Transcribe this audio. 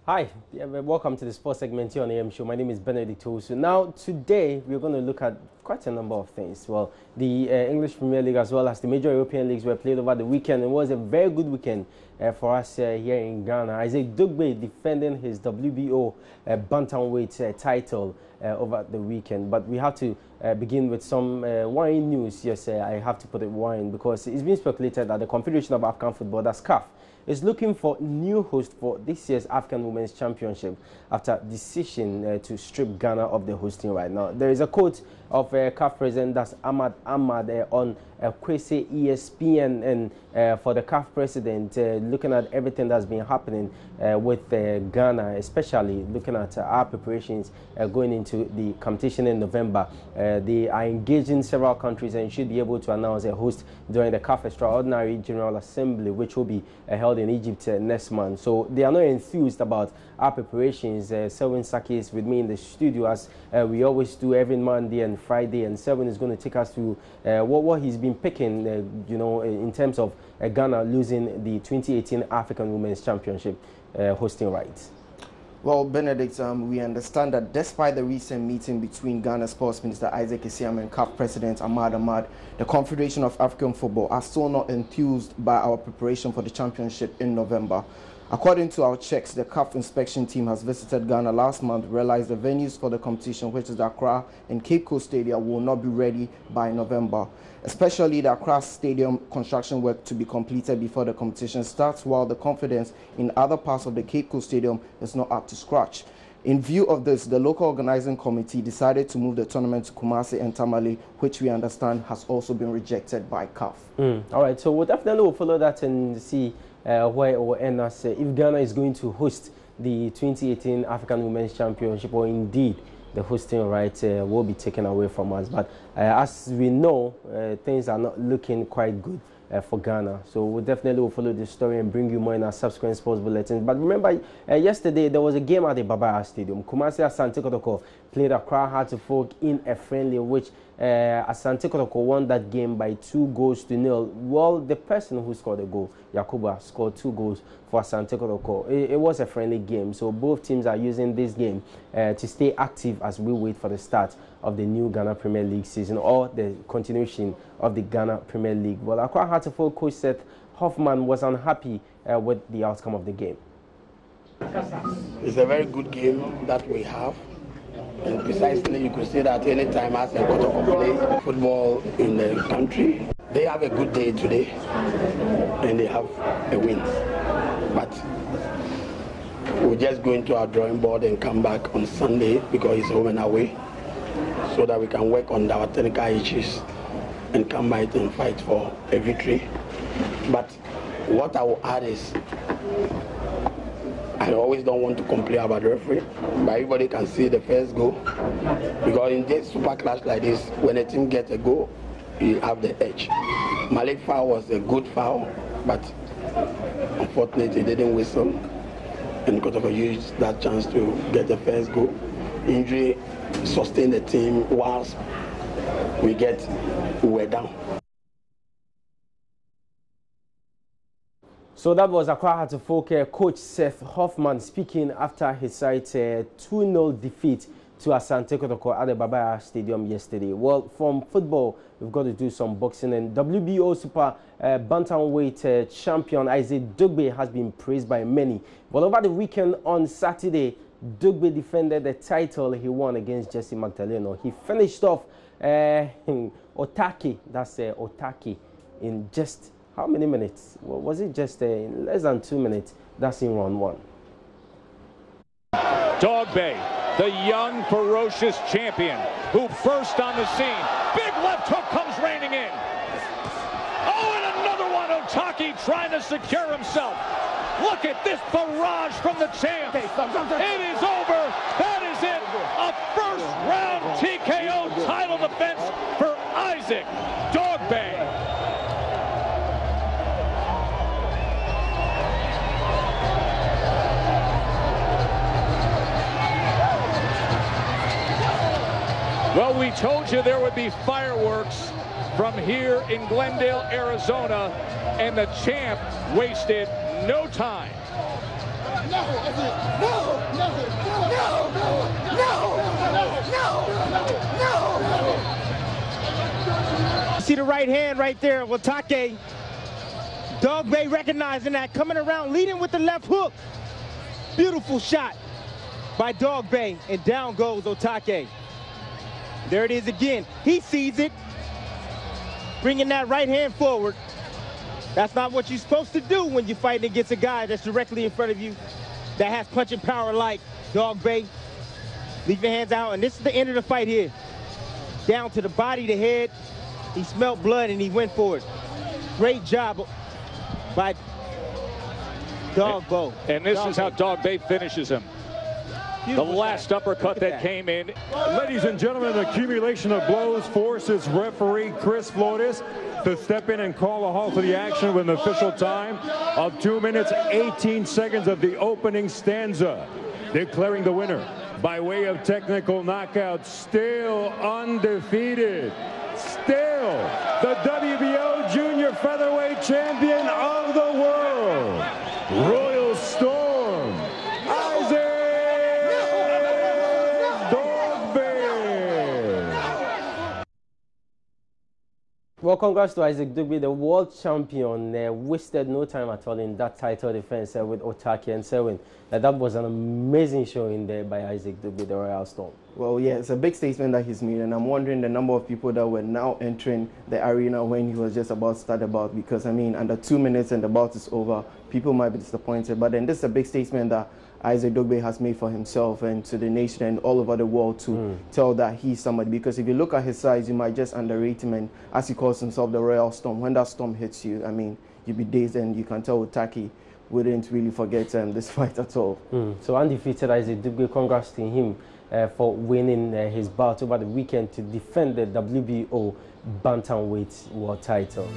Hi, welcome to the sports segment here on AM Show. My name is Benedict Owusu. Now, today we're going to look at quite a number of things. Well, the English Premier League as well as the major European leagues were played over the weekend. It was a very good weekend for us here in Ghana. Isaac Dugbe defending his WBO bantamweight title over the weekend. But we have to begin with some wine news. Yes, I have to put it wine because it's been speculated that the Confederation of AFCON Football, that's CAF, is looking for new host for this year's AFCON Women's Championship after decision to strip Ghana of the hosting right now. There is a quote of CAF president, that's Ahmad on Kwesi ESPN, and for the CAF president, looking at everything that's been happening with Ghana, especially looking at our preparations going into the competition in November. They are engaging several countries and should be able to announce a host during the CAF Extraordinary General Assembly, which will be held in Egypt next month. So they are not enthused about our preparations. Selwyn Saki is with me in the studio, as we always do every Monday and Friday, and Selwyn is going to take us through what he's been picking, in terms of Ghana losing the 2018 African Women's Championship hosting rights. Well, Benedict, we understand that despite the recent meeting between Ghana Sports Minister Isaac Isiam and CAF President Ahmad, the Confederation of African Football are still not enthused by our preparation for the championship in November. According to our checks, the CAF inspection team has visited Ghana last month, realized the venues for the competition, which is the Accra and Cape Coast Stadium, will not be ready by November. Especially the Accra Stadium construction work to be completed before the competition starts, while the confidence in other parts of the Cape Coast Stadium is not up to scratch. In view of this, the local organizing committee decided to move the tournament to Kumasi and Tamale, which we understand has also been rejected by CAF. All right, so we'll definitely follow that and see where it will end us if Ghana is going to host the 2018 African Women's Championship, or indeed the hosting rights will be taken away from us. But as we know, things are not looking quite good for Ghana. So we'll definitely follow this story and bring you more in our subsequent sports bulletins. But remember, yesterday there was a game at the Baba Stadium. Kumasi Asante Kotoko played Accra Hearts of Oak in a friendly, which Asante Kotoko won that game by 2-0. Well, the person who scored the goal, Yakuba, scored 2 goals for Asante Kotoko. It was a friendly game, so both teams are using this game to stay active as we wait for the start of the new Ghana Premier League season, or the continuation of the Ghana Premier League. Well, Accra Hearts of Oak coach Seth Hoffman was unhappy with the outcome of the game. It's a very good game that we have. And precisely, you could say that any time as a Kotoko play football in the country, they have a good day today and they have a win. But we'll just go into our drawing board and come back on Sunday, because it's home and away, so that we can work on our technical issues and come back and fight for a victory. But what I will add is, I always don't want to complain about the referee, but everybody can see the first goal. Because in this super clash like this, when a team gets a goal, you have the edge. Malik foul was a good foul, but unfortunately, he didn't whistle. And Kotoko used that chance to get the first goal. Injury sustained the team whilst we were down. So that was Accra Hearts of Oak coach Seth Hoffman speaking after his side 2-0 defeat to Asante Kotoko at the Baba Stadium yesterday. Well, from football, we've got to do some boxing, and WBO Super Bantamweight champion Isaac Dugbe has been praised by many. But over the weekend on Saturday, Dugbe defended the title he won against Jesse Magdaleno. He finished off Otaki, that's Otaki, in just how many minutes? Well, was it just in less than 2 minutes? That's in round 1. Dugbe, the young, ferocious champion who burst on the scene. Big left hook comes raining in. Oh, and another one. Otaki trying to secure himself. Look at this barrage from the champ. It is over. That is it. A first-round TKO title defense for Isaac Dugbe. Well, we told you there would be fireworks from here in Glendale, Arizona, and the champ wasted no time. See the right hand right there, Watake. Dog Bay recognizing that, coming around, leading with the left hook. Beautiful shot by Dog Bay, and down goes Otake. There it is again. He sees it, bringing that right hand forward. That's not what you're supposed to do when you're fighting against a guy that's directly in front of you that has punching power like Dog Bay. Leave your hands out, and this is the end of the fight here. Down to the body, the head. He smelled blood, and he went for it. Great job by Dog Bay. And this is how Dog Bay finishes him. The last uppercut that came in. Ladies and gentlemen, the accumulation of blows forces referee Chris Flores to step in and call a halt to the action with an official time of 2 minutes, 18 seconds of the opening stanza, declaring the winner by way of technical knockout, still undefeated, still the WBO Junior Featherweight Champion of the world, Royal Storm, Isaac Dog Bay. Well, congrats to Isaac Dugbe, the world champion. Wasted no time at all in that title defense with Otake and Selwyn. That was an amazing showing there by Isaac Dugbe, the Royal Storm. Well, yeah, it's a big statement that he's made, and I'm wondering the number of people that were now entering the arena when he was just about to start the bout, because, I mean, under 2 minutes and the bout is over, people might be disappointed. But then this is a big statement that Isaac Dugbe has made for himself and to the nation and all over the world to tell that he's somebody. Because if you look at his size, you might just underrate him, and as he calls himself the Royal Storm, when that storm hits you, I mean, you'll be dazed, and you can tell Otake wouldn't really forget this fight at all. So undefeated Isaac Dugbe, congrats to him for winning his bout over the weekend to defend the WBO bantamweight world title.